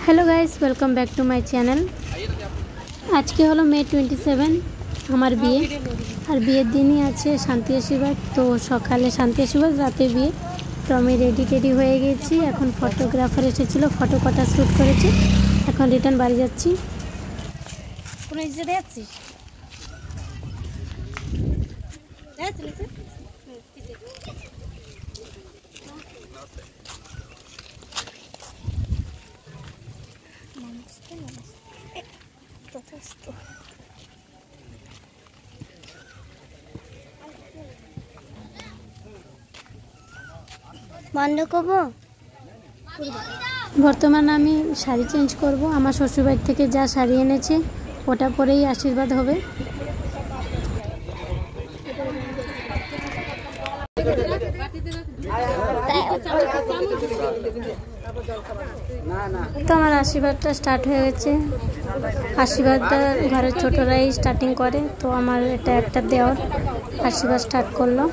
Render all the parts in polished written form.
Hello guys, welcome back to my channel. आज के hello मे 27 हमार बिये और बियर दिन ही आछे शांति आशीर्वाद। तो सकाले शांति आशीर्वाद, राते बिये। तो आमी रेडी टेडी हये गेছি। এখন ফটোগ্রাফার এসেছিল, ফটো কটা শ্যুট করেছি। এখন রিটার্ন বাড়ি যাচ্ছি। কোন ইজে যাচ্ছিস? যাচ্ছিস? बर्तमान आमी शाड़ी चेंज करब। आमार शशुर बाड़ी थेके जा शाड़ी एनेছে ওটা পরেই आशीर्वाद হবে। तो আমার আশীর্বাদটা স্টার্ট হয়ে গেছে। আশীর্বাদটা ঘরের ছোটরাই স্টার্টিং করে। তো আমার এটা একটা দেওয়ার আশীর্বাদ স্টার্ট করলো।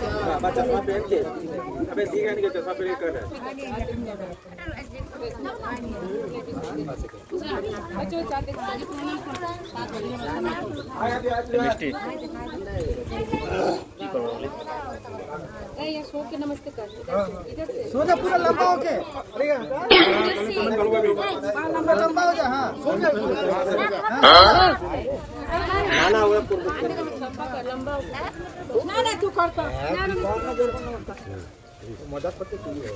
नमस्ते कर सोजा पूरा लंबा हो के लंबा हो जा। हाँ ना ना वो लंबा ना ना तू करता मदद करते तू हो।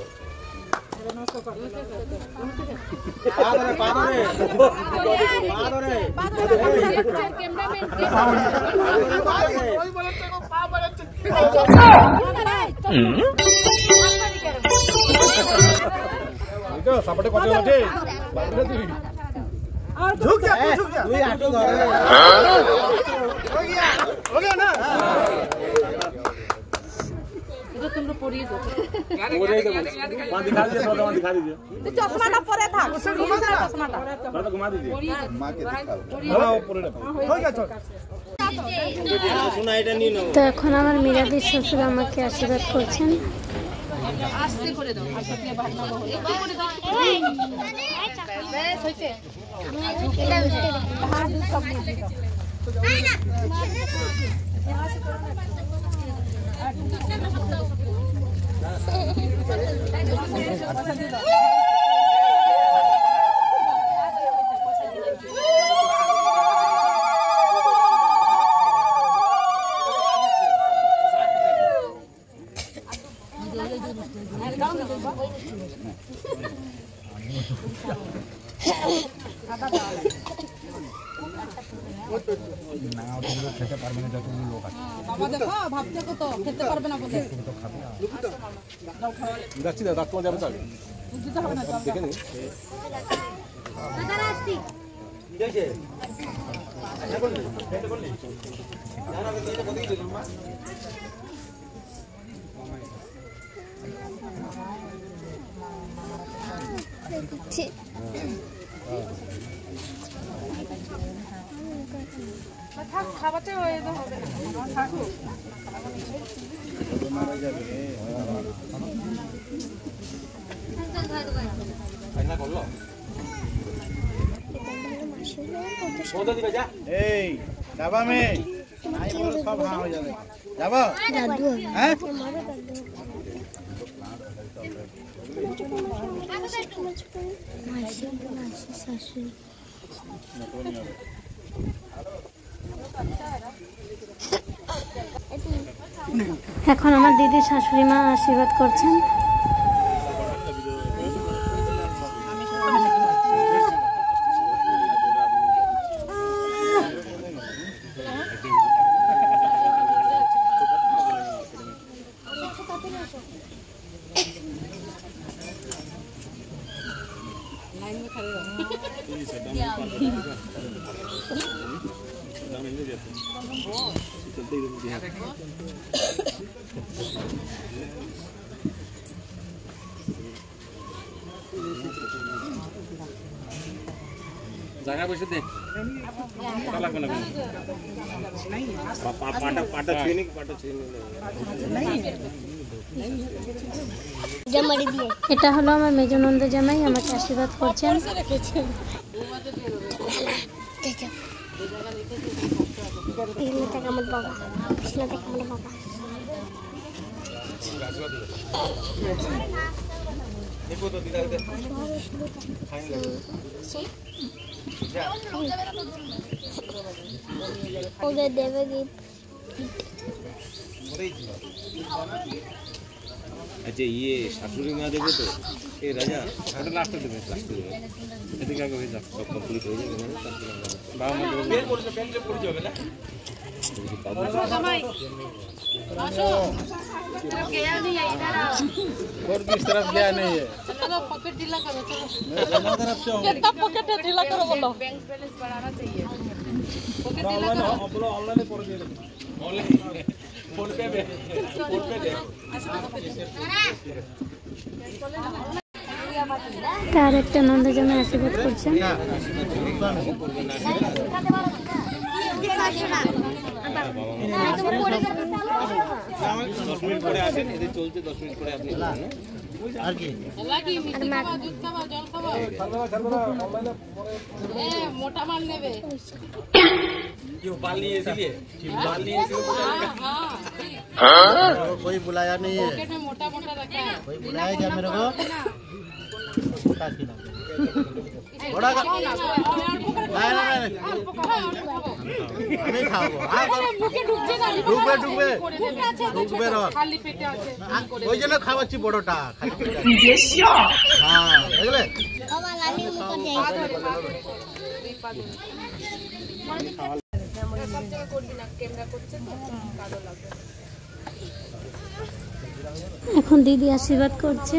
सापटे कटे उठे झुक जा तू ही आटो धर हो गया ना। इधर तुम लोग पड़ी दो वहां दिखा दीजिए, थोड़ा वहां दिखा दीजिए। तो चश्मा ना परे था, चश्मा था थोड़ा घुमा दीजिए। मां के दिखाओ। हां पूरे हो गया चल। तो এখন আমার মিরাদির শ্বশুর আমাকে আশীর্বাদ করছেন। আস্তে করে দাও, আস্তে দিয়ে ভাত নাও হলো করে দাও। বেশ হইছে ভাত সব দিয়ে দাও। আই না यहां से করো না। খেতে পারবে না যতগুলো লোক আছে। বাবা দেখো ভাবতে কত খেতে পারবে না বলে যাচ্ছি দাদা তোমার যাবে চল বুঝতে হবে না দেখে নি দাদা আসছি দেখে এখন খেতে বললি যারা আমি এটা বলি দিলাম মা ঠিক থাক খাবাতে হয়ে তো হবে না থাকো মারা যাবে আইনা করলো বন্ধ দিবে যা এই যাবা মে নাই বল সব হ্যাঁ হয়ে যাবে যাবা দাদু হ্যাঁ মাসি শাশুড়ি এখন আমার দিদি শাশুড়ি মা আশীর্বাদ করছেন। लाइन में खड़े रहो चलते জায়গা বসে দে লাগবে না পাটা ছুঁয়ে নিক পাটা ছুঁয়ে নিক। এটা হলো আমার মেজনন্দ জামাই, আমাকে আশীর্বাদ করছেন। अच्छा ये शाশুড়ি মা দেবে তো এই রাজা ওটা লাস্টে দেবে লাস্টে দেবে এদিকে আগে হয়ে যাক সব কমপ্লিট হয়ে যাবে মানে তারপরে বাবা মা দেবে বের করছে প্যান্টে পড়ে যাবে না আসো गया नहीं है इधर और किस तरफ गया नहीं है चलो पॉकेट ढीला करो चलो दोनों तरफ से कितना पॉकेट ढीला करो बोलो बैंक बैलेंस बढ़ाना चाहिए पॉकेट ढीला करो बोलो ऑनलाइन पर दे दो ऑनलाइन फोन पे दे তার একটা নন্দ জামাই আশীর্বাদ করছেন। 10 মিনিট পরে আসেন এদের চলতে 10 মিনিট পরে আপনি আর কি লাগি মিষ্টি খাওয়া দুধ খাওয়া জল খাওয়া এ মোটা মাল নেবে क्यों बाल नहीं इसलिए बाल नहीं हां कोई बुलाया नहीं है पॉकेट में मोटा मोटा रखा है कोई बुलाया क्या मेरे को मोटा खिला बड़ा का नहीं नहीं खाओ মুখে ঢুকছে না ঢুকবে খালি পেটে আছে ওই জন্য খাওয়াচ্ছি বড়টা খালি হ্যাঁ বুঝলে এখন দিদি আশীর্বাদ করছে।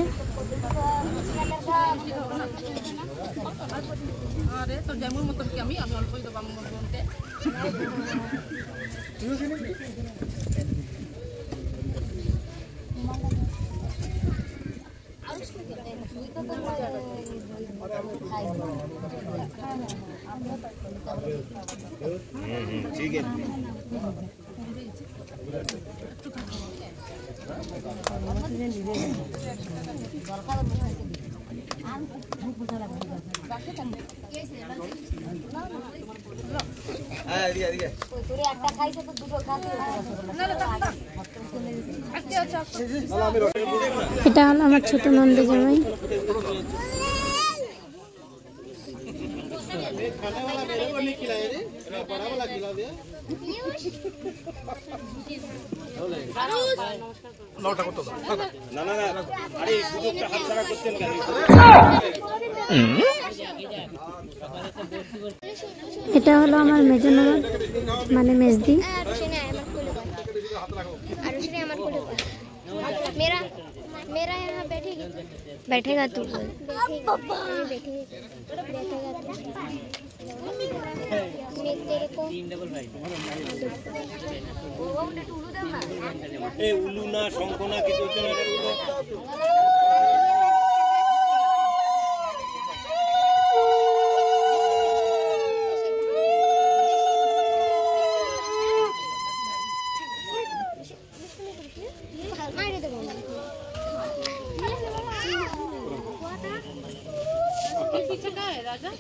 আরে তো যেমন মত কি আমি অল্পই দেব আমার বোনকে ठीक है এটা হলো আমার ছোট নন্দ জামাই। खाने वाला मेरे को नहीं खिलाया रे बड़ा वाला खिला दिया नौटा কত না না না আরে এই সুযোগটা হাতছাড়া করছেন কেন এটা হলো আমার মেজননদ মানে মেজদি। मेरा मेरा यहाँ बैठेगा तू बैठेगा तेरे को ए उल्लू ना शंख ना কিছু হচ্ছে না पीछे का है राजा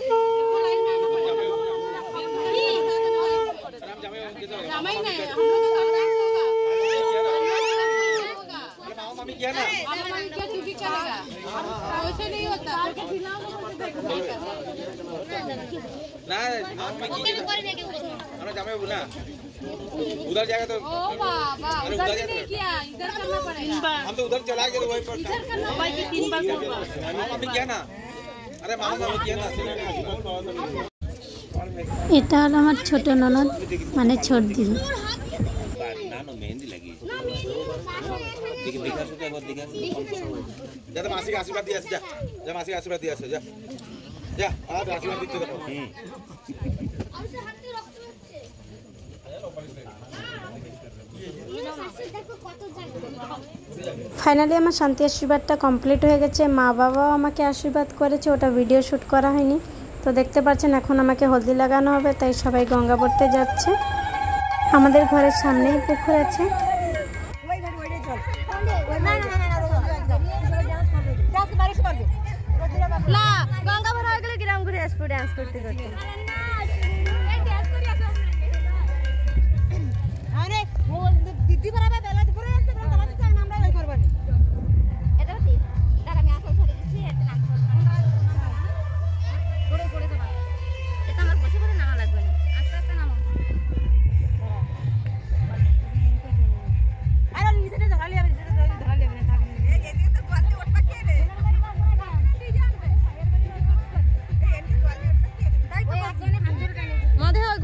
जामाई नहीं हम लोग मामी क्या ना मामी क्या तू भी करेगा वैसे नहीं होता ना मामी की हमरा जामे बुना उधर जाएगा तो ओ बाबा उधर भी नहीं किया इधर करना पड़ेगा हम तो उधर चला गए वहीं पर इधर करना भाई की 3 बार होगा मामी क्या ना अरे मामा मामी क्या ना এটা হলো আমার ছোট ননদ মানে ছোট দিদি। ना नो मेहंदी लगी देखिए दिखा सकते हैं बहुत दिखा जा तो मासी का आशीर्वाद दिया जा जा मासी का आशीर्वाद दिया जा जा आज आशीर्वाद दीजिए देखो ফাইনালি আমার শান্তি আশীর্বাদটা কমপ্লিট হয়ে গেছে। মা বাবাও আমাকে আশীর্বাদ করেছে, ওটা ভিডিও শ্যুট করা হয়নি। তো দেখতে পাচ্ছেন এখন আমাকে হলদি লাগানো হবে, তাই সবাই গঙ্গা পড়তে যাচ্ছে। আমাদের ঘরের সামনেই পুকুর আছে। গঙ্গা ভরা হয়ে গেলে গ্রাম ঘুরে আসবো ডান্স করতে করতে।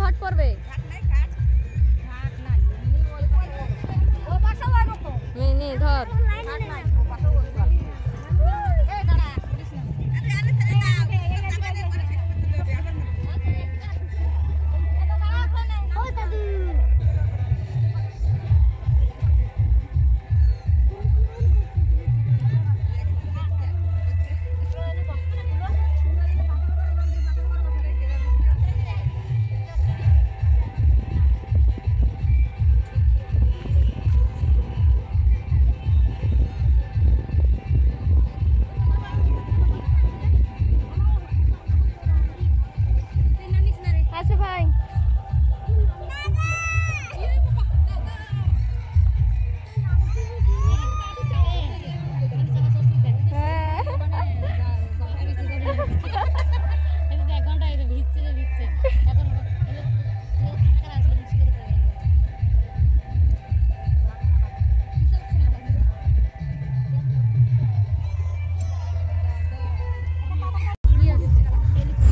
ঘট পড়বে ধর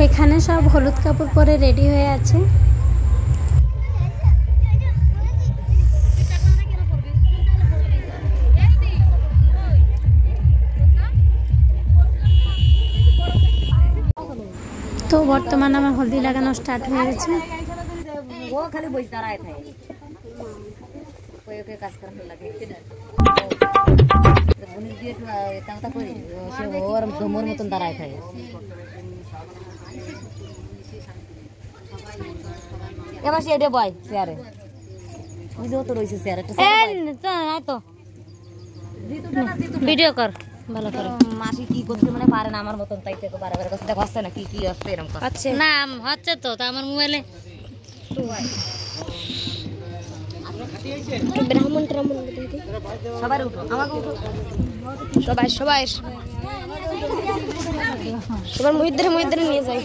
এখানে সব হলুদ কাপড় পরে রেডি হয়ে আছে। তো বর্তমানে আমার হলদি লাগানো স্টার্ট হয়ে গেছে। ও খালি বই দাঁড়ায় থাকে ওই ওকে কাজ করতে লাগে বনি দিয়ে টাকা করি সে ওর দমর মতন দাঁড়ায় থাকে। এবার সে বয় চেয়ারে বুঝেও তো রয়েছে চেয়ারে তো ভিডিও কর ভালো করে। মাসি কি করতে মানে পারে না আমার মতন, তাই থেকে বারবার কাছে দেখো আসছে না কি কি আসছে এরকম আচ্ছা না হচ্ছে তো আমার মোবাইলে ব্রাহ্মণ ট্রাহ্মণ সবাই উঠো আমাকে উঠো সবাই সবাই সবার মহিদ্রে নিয়ে যাই।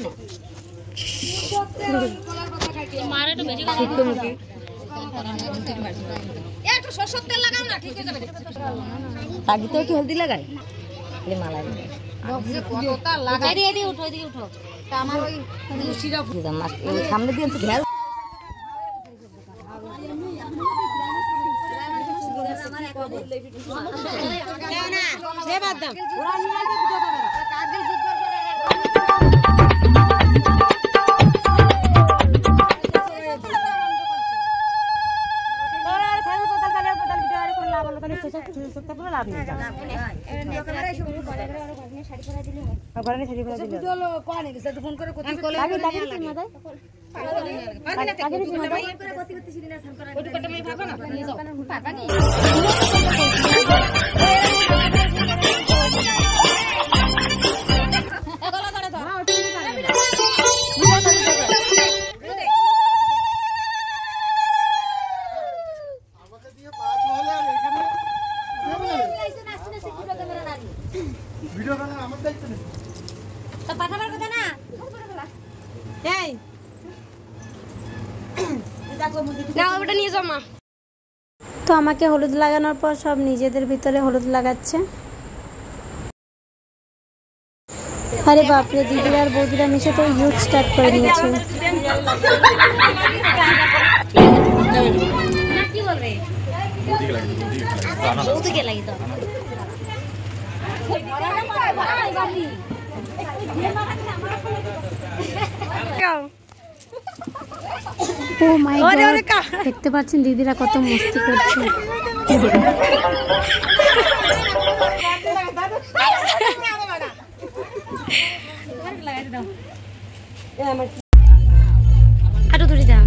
মারে তো বেশি মুখে একটু সরষের তেল লাগাও না ঠিক হয়ে যাবে। তাগিতে কি হলদি লাগায় খালি মালা লাগায় কতটা লাগায় এদি উঠো এদিকে উঠো তা আমার ওই লুচিটা ওই সামনে দিয়ে তো ঘেল না সে বাদ দাও ওরা নিয়ে আসবে ভিডিও ক্যামেরা কাজে জিত করে তো আমাকে হলুদ লাগানোর পর সব নিজেদের ভিতরে হলুদ লাগাচ্ছে। আরে বাপরে, দিদিরা আর বৌদিরা মিশে তো ইউথ স্টার্ট করে নিয়েছে। ও মাই গড, দেখতে পাচ্ছেন দিদিরা কত মস্তি করছে। হাঁটু ধরে যা।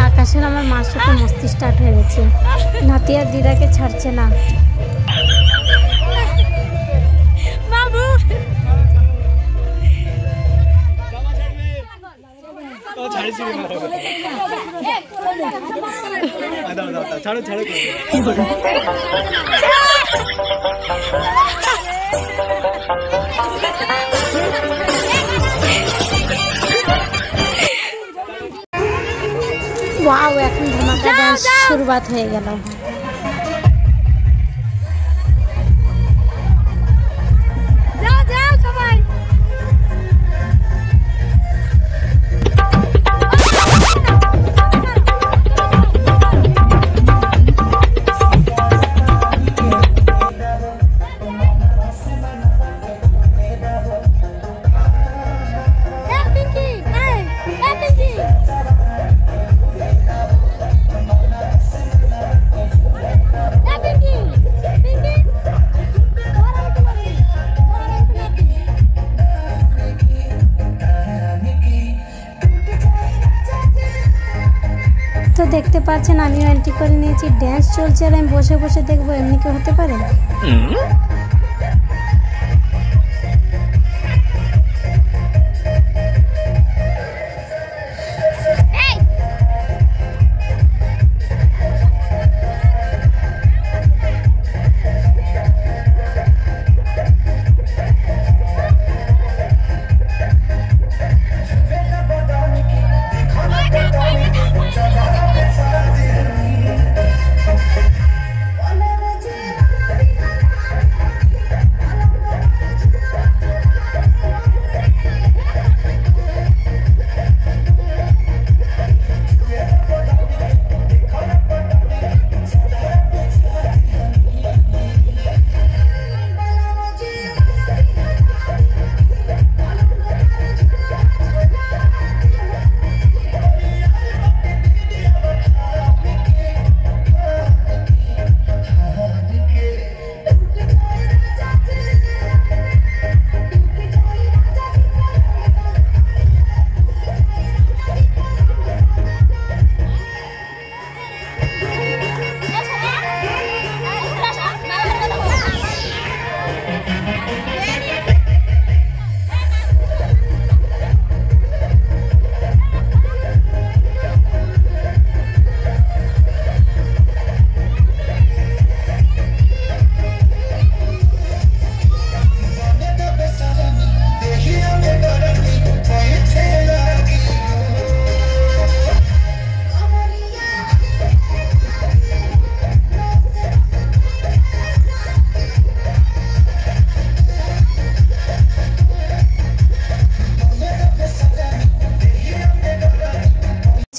আকাশের আমার মার সাথে মস্তি স্টার্ট হয়ে গেছে, নাতি আর দিদাকে ছাড়ছে না। বাবু ছাড়ো ছাড়ো ওয়াও, এখন ধামাকা ডান্স শুরুয়াত হয়ে গেল। তো দেখতে পাচ্ছেন আমিও এন্ট্রি করে নিয়েছি, ড্যান্স চলছে আর আমি বসে বসে দেখবো, এমনি কি হতে পারে?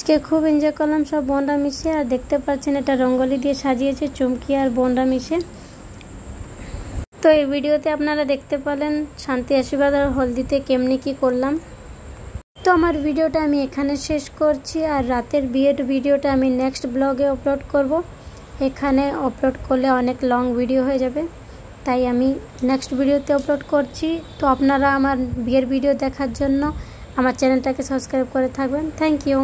আজকে খুব এনজয় করলাম সব বোনরা মিশে। আর দেখতে পাচ্ছেন এটা রঙ্গোলি দিয়ে সাজিয়েছে চুমকি আর বোনরা মিশে। তো এই ভিডিওতে আপনারা দেখতে পেলেন শান্তি আশীর্বাদ আর হলদিতে কেমনি কি করলাম। তো আমার ভিডিওটা আমি এখানে শেষ করছি, আর রাতের বিয়ের ভিডিওটা আমি নেক্সট ব্লগে আপলোড করব। এখানে আপলোড করলে অনেক লং ভিডিও হয়ে যাবে, তাই আমি নেক্সট ভিডিওতে আপলোড করছি। তো আপনারা আমার বিয়ের ভিডিও দেখার জন্য আমার চ্যানেলটাকে সাবস্ক্রাইব করে থাকবেন। Thank you.